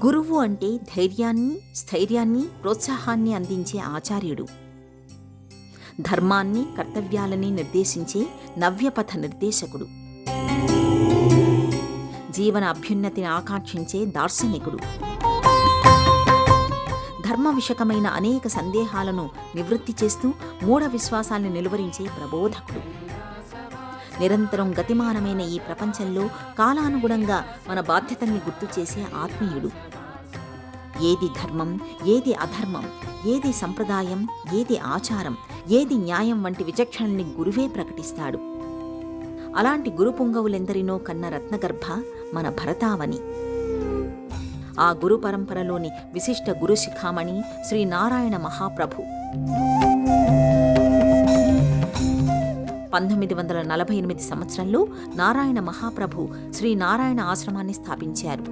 గురువు అంటే ధైర్యాన్ని, స్థైర్యాన్ని, ప్రోత్సాహాన్ని అందించే ఆచార్యుడు. ధర్మాన్ని, కర్తవ్యాలని నిర్దేశించే నవ్యపథ నిర్దేశకుడు. జీవన అభ్యున్నతిని ఆకాంక్షించే దార్శనికుడు. ధర్మ విషకమైన అనేక సందేహాలను నివృత్తి చేస్తూ మూఢ విశ్వాసాన్ని నిలువరించే ప్రబోధకుడు. నిరంతరం గతిమానమైన ఈ ప్రపంచంలో కాలానుగుణంగా మన బాధ్యతల్ని గుర్తు చేసే ఆత్మీయుడు. ఏది ధర్మం, ఏది అధర్మం, ఏది సంప్రదాయం, ఏది ఆచారం, ఏది న్యాయం వంటి విచక్షణల్ని గురువే ప్రకటిస్తాడు. అలాంటి గురు పుంగవులెందరినో కన్న రత్నగర్భ మన భరతావని. ఆ గురు పరంపరలోని విశిష్ట గురు శిఖామణి శ్రీ నారాయణ మహాప్రభు. 1948 సంవత్సరంలో నారాయణ మహాప్రభు శ్రీ నారాయణ ఆశ్రమాన్ని స్థాపించారు.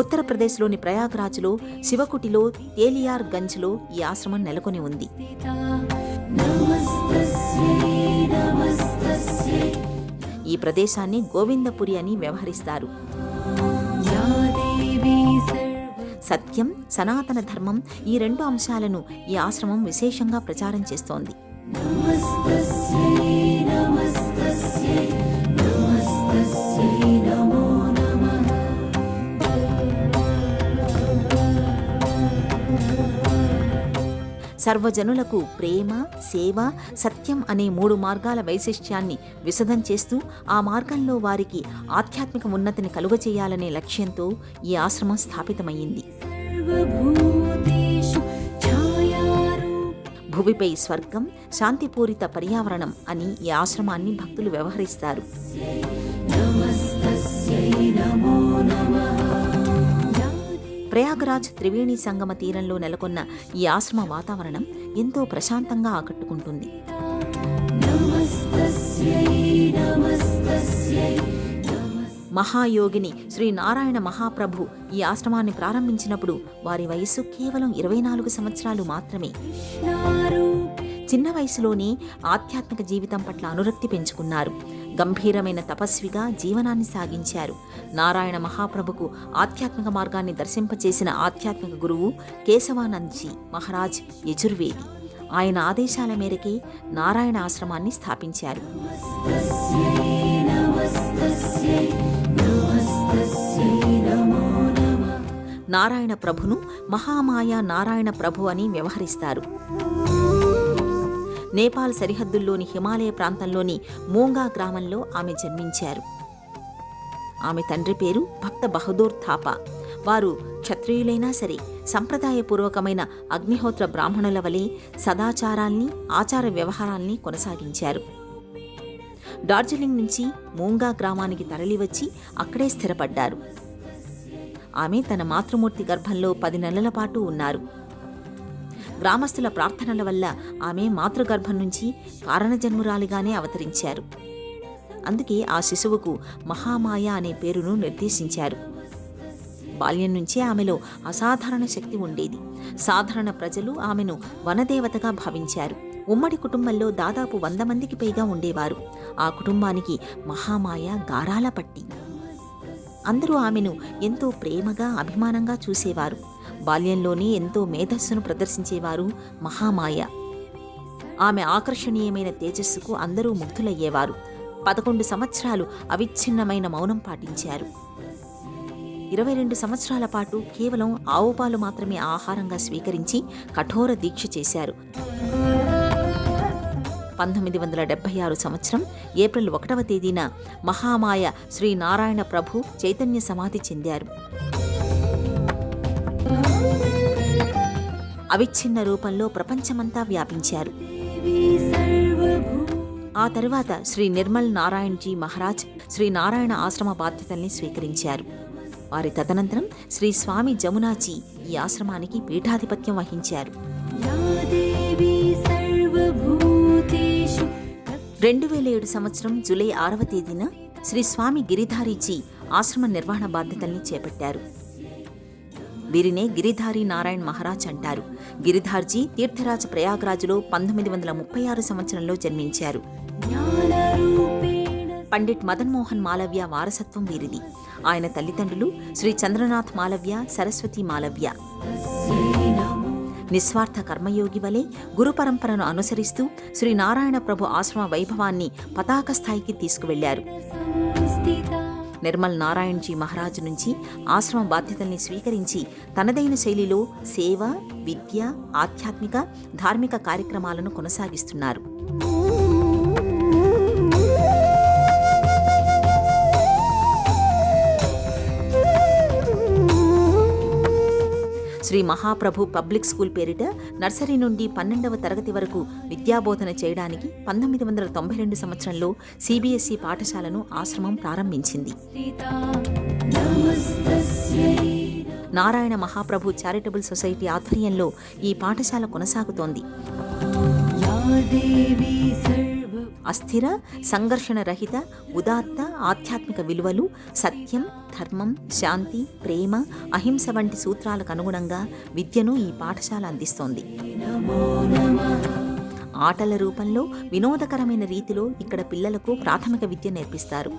ఉత్తరప్రదేశ్లోని ప్రయాగ్రాజ్లో శివకుటిలో తేలియార్ గంజ్లో ఈ ఆశ్రమం నెలకొని ఉంది. ఈ ప్రదేశాన్ని గోవిందపురి అని వ్యవహరిస్తారు. సత్యం, సనాతన ధర్మం ఈ రెండు అంశాలను ఈ ఆశ్రమం విశేషంగా ప్రచారం చేస్తోంది. సర్వజనులకు ప్రేమ, సేవ, సత్యం అనే 3 మార్గాల వైశిష్ట్యాన్ని విశదం చేస్తూ ఆ మార్గంలో వారికి ఆధ్యాత్మిక ఉన్నతిని కలుగచేయాలనే లక్ష్యంతో ఈ ఆశ్రమం స్థాపితమయ్యింది. భువిపై స్వర్గం, శాంతిపూరిత పర్యావరణం అని ఈ ఆశ్రమాన్ని భక్తులు వ్యవహరిస్తారు. ప్రయాగరాజ్ త్రివేణి సంగమ తీరంలో నెలకొన్న ఈ ఆశ్రమ వాతావరణం ఎంతో ప్రశాంతంగా ఆకట్టుకుంటుంది. మహాయోగిని శ్రీ నారాయణ మహాప్రభు ఈ ఆశ్రమాన్ని ప్రారంభించినప్పుడు వారి వయస్సు కేవలం 24 సంవత్సరాలు మాత్రమే. చిన్న వయసులోనే ఆధ్యాత్మిక జీవితం పట్ల అనురక్తి పెంచుకున్నారు. గంభీరమైన తపస్విగా జీవనాన్ని సాగించారు. నారాయణ మహాప్రభుకు ఆధ్యాత్మిక మార్గాన్ని దర్శింపచేసిన ఆధ్యాత్మిక గురువు కేశవానందజీ మహారాజ్ యజుర్వేది. ఆయన ఆదేశాల మేరకే నారాయణ ఆశ్రమాన్ని స్థాపించారు. నారాయణ ప్రభును మహామాయ నారాయణ ప్రభు అని వ్యవహరిస్తారు. నేపాల్ సరిహద్దుల్లోని హిమాలయ ప్రాంతంలోని మోంగా గ్రామంలో ఆమె జన్మించారు. ఆమె తండ్రి పేరు భక్త బహదూర్ థాపా. వారు క్షత్రియులైనా సరే సంప్రదాయపూర్వకమైన అగ్నిహోత్ర బ్రాహ్మణుల వలె సదాచారాల్ని, ఆచార వ్యవహారాల్ని కొనసాగించారు. డార్జిలింగ్ నుంచి మోంగా గ్రామానికి తరలివచ్చి అక్కడే స్థిరపడ్డారు. ఆమె తన మాతృమూర్తి గర్భంలో 10 నెలల పాటు ఉన్నారు. గ్రామస్తుల ప్రార్థనల వల్ల ఆమె మాతృగర్భం నుంచి కారణజన్మురాలిగానే అవతరించారు. అందుకే ఆ శిశువుకు మహామాయ అనే పేరును నిర్దేశించారు. బాల్యం నుంచే ఆమెలో అసాధారణ శక్తి ఉండేది. సాధారణ ప్రజలు ఆమెను వనదేవతగా భావించారు. ఉమ్మడి కుటుంబంలో దాదాపు 100 మందికి పైగా ఉండేవారు. ఆ కుటుంబానికి మహామాయ గారాల పట్టి. అందరూ ఆమెను ఎంతో ప్రేమగా, అభిమానంగా చూసేవారు. బాల్యంలోనే ఎంతో మేధస్సును ప్రదర్శించేవారు మహామాయ. ఆమె ఆకర్షణీయమైన తేజస్సుకు అందరూ ముగ్ధులయ్యేవారు. 11 సంవత్సరాలు అవిచ్ఛిన్నమైన మౌనం పాటించారు. 22 సంవత్సరాల పాటు కేవలం ఆవుపాలు మాత్రమే ఆహారంగా స్వీకరించి కఠోర దీక్ష చేశారు. 1976 సంవత్సరం ఏప్రిల్ 1వ తేదీన మహామాయ శ్రీ నారాయణ ప్రభు చైతన్య సమాధి చెందారు. అవిచ్ఛిన్న రూపంలో ప్రపంచమంతా వ్యాపించారు. ఆ తరువాత శ్రీ నిర్మల్ నారాయణ్జీ మహారాజ్ శ్రీ నారాయణ ఆశ్రమ బాధ్యతల్ని స్వీకరించారు. వారి తదనంతరం శ్రీ స్వామి జమునాజీ ఈ ఆశ్రమానికి పీఠాధిపత్యం వహించారు. 2007 సంవత్సరం జూలై 6వ తేదీన శ్రీ స్వామి గిరిధారీజీ ఆశ్రమ నిర్వహణ బాధ్యతల్ని చేపట్టారు. వీరినే గిరిధారి నారాయణ్ మహారాజ్ అంటారు. గిరిధార్జీ తీర్థరాజ్ ప్రయాగ్రాజ్లో 1936 సంవత్సరంలో జన్మించారు. పండిట్ మదన్ మోహన్ మాలవ్య వారసత్వం వీరిది. ఆయన తల్లిదండ్రులు శ్రీ చంద్రనాథ్ మాలవ్య, సరస్వతి మాలవ్య. నిస్వార్థ కర్మయోగి వలె గురు పరంపరను అనుసరిస్తూ శ్రీ నారాయణ ప్రభు ఆశ్రమ వైభవాన్ని పతాక స్థాయికి తీసుకువెళ్లారు. నిర్మల్ నారాయణ్జీ మహారాజు నుంచి ఆశ్రమ బాధ్యతల్ని స్వీకరించి తనదైన శైలిలో సేవ, విద్య, ఆధ్యాత్మిక, ధార్మిక కార్యక్రమాలను కొనసాగిస్తున్నారు. శ్రీ మహాప్రభు పబ్లిక్ స్కూల్ పేరిట నర్సరీ నుండి 12వ తరగతి వరకు విద్యాబోధన చేయడానికి 1992 సంవత్సరంలో సిబిఎస్ఈ పాఠశాలను ఆశ్రమం ప్రారంభించింది. నారాయణ మహాప్రభు చారిటబుల్ సొసైటీ ఆధ్వర్యంలో ఈ పాఠశాల కొనసాగుతోంది. అస్థిర, సంఘర్షణ రహిత, ఉదాత్త ఆధ్యాత్మిక విలువలు, సత్యం, ధర్మం, శాంతి, ప్రేమ, అహింస వంటి సూత్రాలకు అనుగుణంగా విద్యను ఈ పాఠశాల అందిస్తోంది. ఆటల రూపంలో వినోదకరమైన రీతిలో ఇక్కడ పిల్లలకు ప్రాథమిక విద్య నేర్పిస్తారు.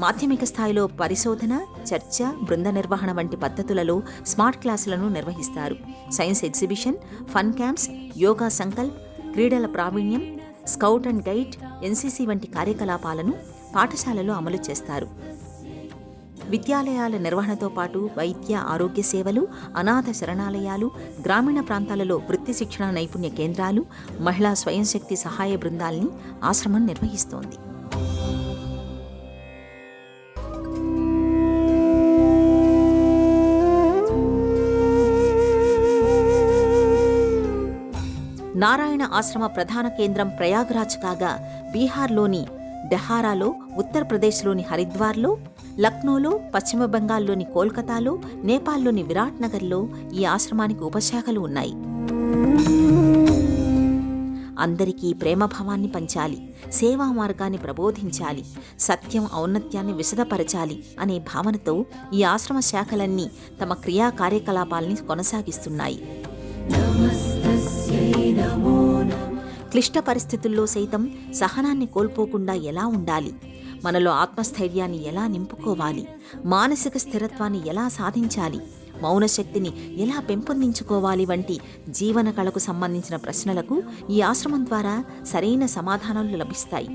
మాధ్యమిక స్థాయిలో పరిశోధన, చర్చ, బృంద నిర్వహణ వంటి పద్ధతులలో స్మార్ట్ క్లాసులను నిర్వహిస్తారు. Science exhibition, fun camps, yoga Sankalp, క్రీడల ప్రావీణ్యం, స్కౌట్ అండ్ గైడ్, ఎన్సీసీ వంటి కార్యకలాపాలను పాఠశాలలో అమలు చేస్తారు. విద్యాలయాల నిర్వహణతో పాటు వైద్య, ఆరోగ్య సేవలు, అనాథ శరణాలయాలు, గ్రామీణ ప్రాంతాలలో వృత్తి శిక్షణ నైపుణ్య కేంద్రాలు, మహిళా స్వయం శక్తి సహాయ బృందాల్ని ఆశ్రమం నిర్వహిస్తోంది. నారాయణ ఆశ్రమ ప్రధాన కేంద్రం ప్రయాగ్రాజ్ కాగా, బీహార్లోని డెహారాలో, ఉత్తరప్రదేశ్లోని హరిద్వార్లో, లక్నోలో, పశ్చిమ బెంగాల్లోని కోల్కతాలో, నేపాల్లోని విరాట్ నగర్లో ఈ ఆశ్రమానికి ఉపశాఖలు ఉన్నాయి. అందరికీ ప్రేమభావాన్ని పంచాలి, సేవా మార్గాన్ని ప్రబోధించాలి, సత్యం, ఔన్నత్యాన్ని విశదపరచాలి అనే భావనతో ఈ ఆశ్రమ శాఖలన్నీ తమ క్రియా కార్యకలాపాల్ని కొనసాగిస్తున్నాయి. క్లిష్ట పరిస్థితుల్లో సైతం సహనాన్ని కోల్పోకుండా ఎలా ఉండాలి, మనలో ఆత్మస్థైర్యాన్ని ఎలా నింపుకోవాలి, మానసిక స్థిరత్వాన్ని ఎలా సాధించాలి, మౌనశక్తిని ఎలా పెంపొందించుకోవాలి వంటి జీవన కళకు సంబంధించిన ప్రశ్నలకు ఈ ఆశ్రమం ద్వారా సరైన సమాధానాలు లభిస్తాయి.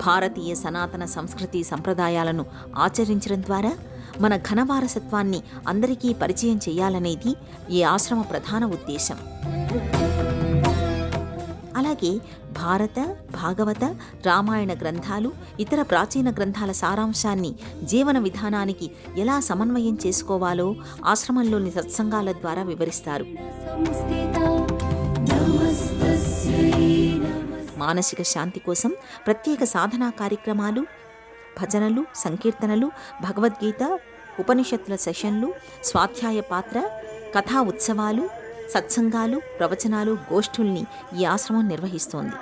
భారతీయ సనాతన సంస్కృతి సంప్రదాయాలను ఆచరించడం ద్వారా మన ఘన వారసత్వాన్ని అందరికీ పరిచయం చేయాలనేది ఈ ఆశ్రమ ప్రధాన ఉద్దేశం. అలాగే భారత, భాగవత, రామాయణ గ్రంథాలు, ఇతర ప్రాచీన గ్రంథాల సారాంశాన్ని జీవన విధానానికి ఎలా సమన్వయం చేసుకోవాలో ఆశ్రమంలోని సత్సంగాల ద్వారా వివరిస్తారు. మానసిక శాంతి కోసం ప్రత్యేక సాధనా కార్యక్రమాలు, భజనలు, సంకీర్తనలు, భగవద్గీత, ఉపనిషత్తుల సెషన్లు, స్వాధ్యాయ పాత్ర, కథా ఉత్సవాలు, సత్సంగాలు, ప్రవచనాలు, గోష్ఠుల్ని ఈ ఆశ్రమం నిర్వహిస్తోంది.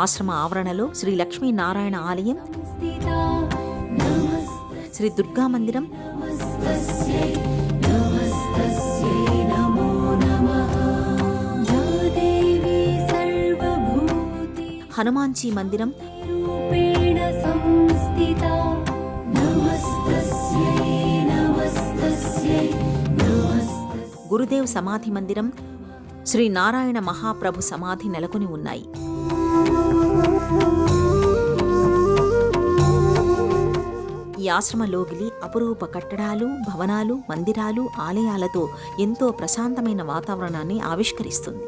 ఆశ్రమ ఆవరణలో శ్రీ లక్ష్మీనారాయణ ఆలయం, శ్రీ దుర్గా మందిరం, హనుమాన్జీ మందిరం, గురుదేవ్ సమాధి మందిరం, శ్రీ నారాయణ మహాప్రభు సమాధి నెలకొని ఉన్నాయి. ఈ ఆశ్రమలోగిలి అపురూప కట్టడాలు, భవనాలు, మందిరాలు, ఆలయాలతో ఎంతో ప్రశాంతమైన వాతావరణాన్ని ఆవిష్కరిస్తుంది.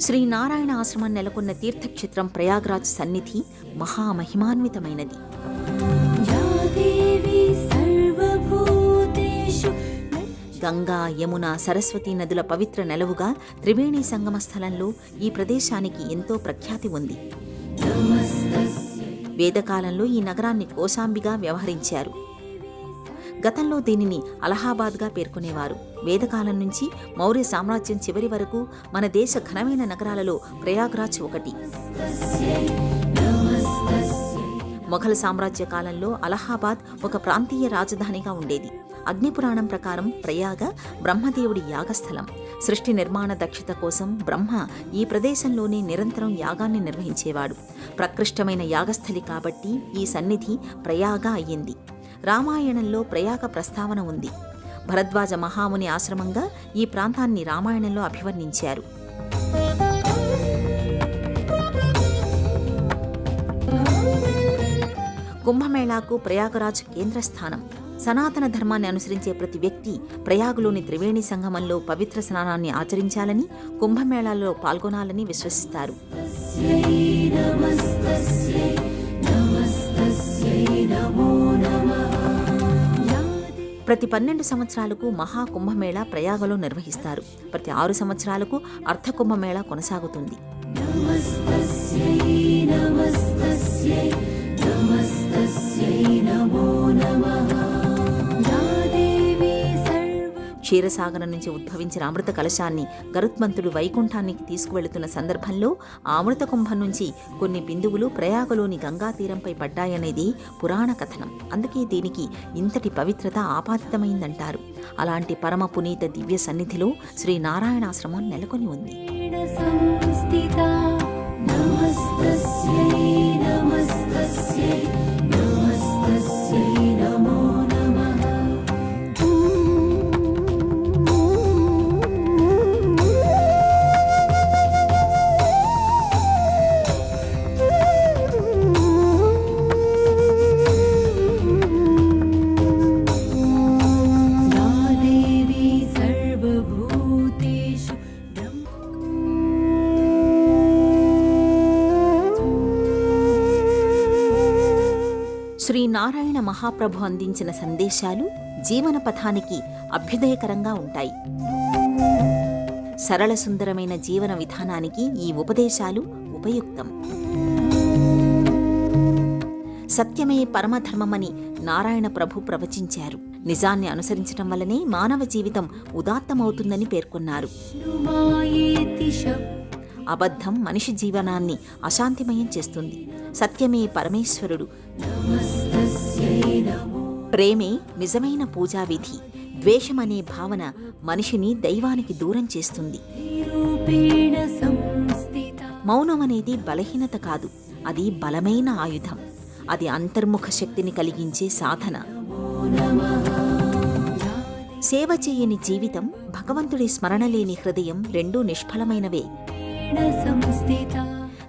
శ్రీ నారాయణ ఆశ్రమం నెలకొన్న తీర్థక్షేత్రం ప్రయాగ్రాజ్ సన్నిధి మహామహిమాన్వితమైనది. గంగా, యమున, సరస్వతీ నదుల పవిత్ర నెలవుగా త్రివేణి సంగమ స్థలంలో ఈ ప్రదేశానికి ఎంతో ప్రఖ్యాతి ఉంది. వేదకాలంలో ఈ నగరాన్ని కోశాంబిగా వ్యవహరించారు. గతంలో దీనిని అలహాబాద్గా పేర్కొనేవారు. వేదకాలం నుంచి మౌర్య సామ్రాజ్యం చివరి వరకు మన దేశ ఘనమైన నగరాలలో ప్రయాగ్రాజ్ ఒకటి. మొఘల్ సామ్రాజ్య కాలంలో అలహాబాద్ ఒక ప్రాంతీయ రాజధానిగా ఉండేది. అగ్నిపురాణం ప్రకారం ప్రయాగ బ్రహ్మదేవుడి యాగస్థలం. సృష్టి నిర్మాణ దక్షత కోసం బ్రహ్మ ఈ ప్రదేశంలోనే నిరంతరం యాగాన్ని నిర్వహించేవాడు. ప్రకృష్టమైన యాగస్థలి కాబట్టి ఈ సన్నిధి ప్రయాగ అయ్యింది. రామాయణంలో ప్రయాగ ప్రస్తావన ఉంది. భరద్వాజ మహాముని ఆశ్రమంగా ఈ ప్రాంతాన్ని రామాయణంలో అభివర్ణించారు. కుంభమేళాకు ప్రయాగరాజ్ కేంద్రస్థానం. సనాతన ధర్మాన్ని అనుసరించే ప్రతి వ్యక్తి ప్రయాగులోని త్రివేణి సంగమంలో పవిత్ర స్నానాన్ని ఆచరించాలని, కుంభమేళాలో పాల్గొనాలని విశ్వసిస్తారు. ప్రతి 12 సంవత్సరాలకు మహాకుంభమేళా ప్రయాగలో నిర్వహిస్తారు. ప్రతి 6 సంవత్సరాలకు అర్ధకుంభమేళా కొనసాగుతుంది. క్షీరసాగరం నుంచి ఉద్భవించిన అమృత కలశాన్ని గరుత్మంతుడు వైకుంఠానికి తీసుకువెళుతున్న సందర్భంలో ఆ అమృత కుంభం నుంచి కొన్ని బిందువులు ప్రయాగలోని గంగా తీరంపై పడ్డాయనేది పురాణ కథనం. అందుకే దీనికి ఇంతటి పవిత్రత ఆపాదితమైందంటారు. అలాంటి పరమ పునీత దివ్య సన్నిధిలో శ్రీ నారాయణాశ్రమం నెలకొని ఉంది. శ్రీ నారాయణ మహాప్రభు అందించిన సందేశాలు జీవన పథానికి అభ్యుదయకరంగా ఉంటాయి. సరళ సుందరమైన జీవన విధానానికి ఈ ఉపదేశాలు ఉపయుక్తం. సత్యమే పరమధర్మమని నారాయణ ప్రభు ప్రవచించారు. నిజాన్ని అనుసరించడం వల్లనే మానవ జీవితం ఉదాత్తమవుతుందని పేర్కొన్నారు. అబద్ధం మనిషి జీవనాన్ని అశాంతిమయం చేస్తుంది. సత్యమే పరమేశ్వరుడు. ప్రేమే నిజమైన పూజావిధి. ద్వేషమనే భావన మనిషిని దైవానికి దూరం చేస్తుంది. మౌనం అనేది బలహీనత కాదు, అది బలమైన ఆయుధం. అది అంతర్ముఖ శక్తిని కలిగించే సాధన. సేవ చేయని జీవితం, భగవంతుడి స్మరణ లేని హృదయం రెండూ నిష్ఫలమైనవే.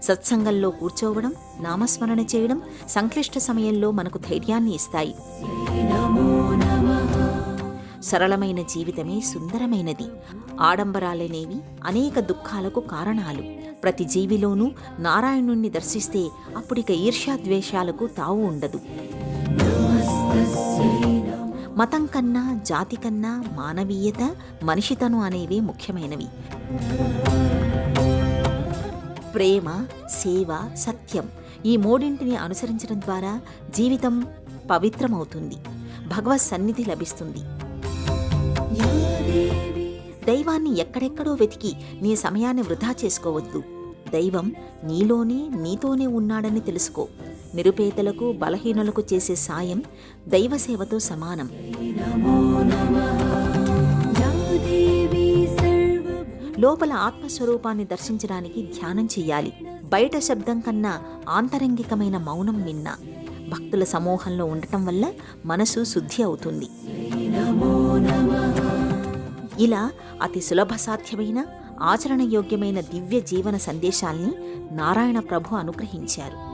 సత్సంగంలో కూర్చోవడం, నామస్మరణ చేయడం సంక్లిష్ట సమయంలో మనకు ధైర్యాన్ని ఇస్తాయి. సరళమైన జీవితమే సుందరమైనది. ఆడంబరాలనేవి అనేక దుఃఖాలకు కారణాలు. ప్రతి జీవిలోనూ నారాయణుణ్ణి దర్శిస్తే అప్పుడిక ఈర్ష్యాద్వేషాలకు తావు ఉండదు. మతం కన్నా, జాతి కన్నా మానవీయత, మనిషితనం అనేవి ముఖ్యమైనవి. ప్రేమ, సేవ, సత్యం ఈ మూడింటిని అనుసరించడం ద్వారా జీవితం పవిత్రమవుతుంది. భగవత్ సన్నిధి లభిస్తుంది. దైవాన్ని ఎక్కడెక్కడో వెతికి నీ సమయాన్ని వృధా చేసుకోవద్దు. దైవం నీలోనే, నీతోనే ఉన్నాడని తెలుసుకో. నిరుపేదలకు, బలహీనులకు చేసే సాయం దైవసేవతో సమానం. లోపల ఆత్మస్వరూపాన్ని దర్శించడానికి ధ్యానం చెయ్యాలి. బయట శబ్దం కన్నా ఆంతరంగికమైన మౌనం మిన్న. భక్తుల సమూహంలో ఉండటం వల్ల మనసు శుద్ధి అవుతుంది. ఇలా అతి సులభ సాధ్యమైన ఆచరణయోగ్యమైన దివ్య జీవన సందేశాల్ని నారాయణ ప్రభు అనుగ్రహించారు.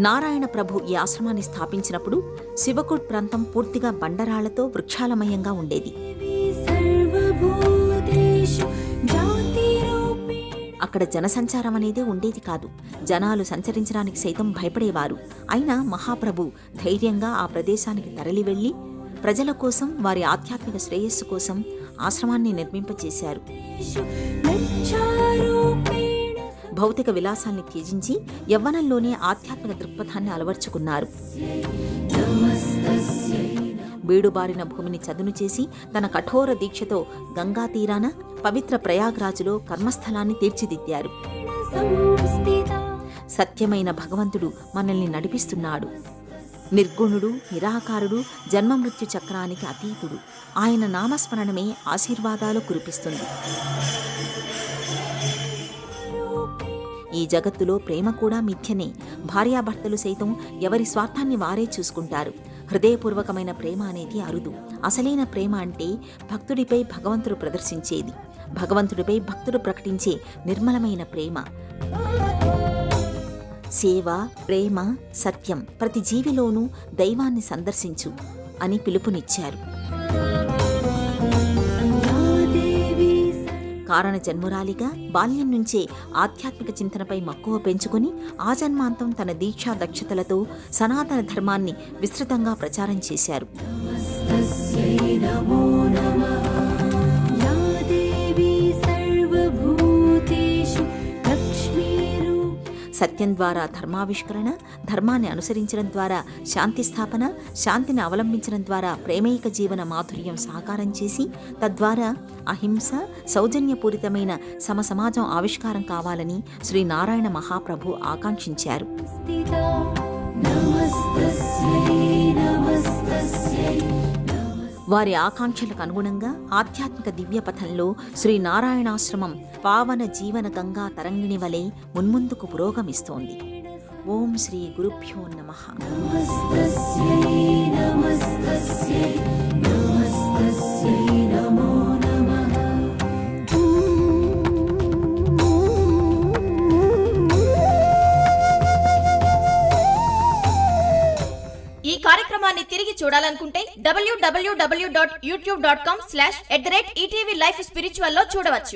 నారాయణ ప్రభు ఈ ఆశ్రమాన్ని స్థాపించినప్పుడు శివకుట్ ప్రాంతం పూర్తిగా బండరాళ్లతో వృక్షాలమయంగా ఉండేది. అక్కడ జనసంచారం అనేదే ఉండేది కాదు. జనాలు సంచరించడానికి సైతం భయపడేవారు. అయినా మహాప్రభు ధైర్యంగా ఆ ప్రదేశానికి తరలి వెళ్లి ప్రజల కోసం, వారి ఆధ్యాత్మిక శ్రేయస్సు కోసం ఆశ్రమాన్ని నిర్మింపచేశారు. భౌతిక విలాసాన్ని త్యజించి యవ్వనంలోనే ఆధ్యాత్మిక దృక్పథాన్ని అలవర్చుకున్నారు. బీడుబారిన భూమిని చదును చేసి తన కఠోర దీక్షతో గంగా తీరాన పవిత్ర ప్రయాగ్రాజులో కర్మస్థలాన్ని తీర్చిదిద్దారు. సత్యమైన భగవంతుడు మనల్ని నడిపిస్తున్నాడు. నిర్గుణుడు, నిరాకారుడు, జన్మమృత్యు చక్రానికి అతీతుడు. ఆయన నామస్మరణమే ఆశీర్వాదాలు కురిపిస్తుంది. ఈ జగత్తులో ప్రేమ కూడా మిథ్యనే. భార్యాభర్తలు సైతం ఎవరి స్వార్థాన్ని వారే చూసుకుంటారు. హృదయపూర్వకమైన ప్రేమ అనేది అరుదు. అసలైన ప్రేమ అంటే భక్తుడిపై భగవంతుడు ప్రదర్శించేది, భగవంతుడిపై భక్తుడు ప్రకటించే నిర్మలమైన ప్రేమ. సేవ, ప్రేమ, సత్యం ప్రతి జీవిలోనూ దైవాన్ని సందర్శించు అని పిలుపునిచ్చారు. కారణ జన్మురాలిగా బాల్యం నుంచే ఆధ్యాత్మిక చింతనపై మక్కువ పెంచుకుని ఆజన్మాంతం తన దీక్షా దక్షతలతో సనాతన ధర్మాన్ని విస్తృతంగా ప్రచారం చేశారు. సత్యం ద్వారా ధర్మావిష్కరణ, ధర్మాన్ని అనుసరించడం ద్వారా శాంతి స్థాపన, శాంతిని అవలంబించడం ద్వారా ప్రేమైక జీవన మాధుర్యం సాకారం చేసి తద్వారా అహింస, సౌజన్యపూరితమైన సమసమాజం ఆవిష్కారం కావాలని శ్రీ నారాయణ మహాప్రభు ఆకాంక్షించారు. వారి ఆకాంక్షలకు అనుగుణంగా ఆధ్యాత్మిక దివ్యపథంలో శ్రీ నారాయణాశ్రమం పావన జీవన గంగా తరంగిణి వలె మున్ముందుకు పురోగమిస్తోంది. ఓం శ్రీ గురుభ్యో నమః. ఈ కార్యక్రమాన్ని తిరిగి చూడాలనుకుంటే www.youtube.com/@ETV Life Spiritual లో చూడవచ్చు.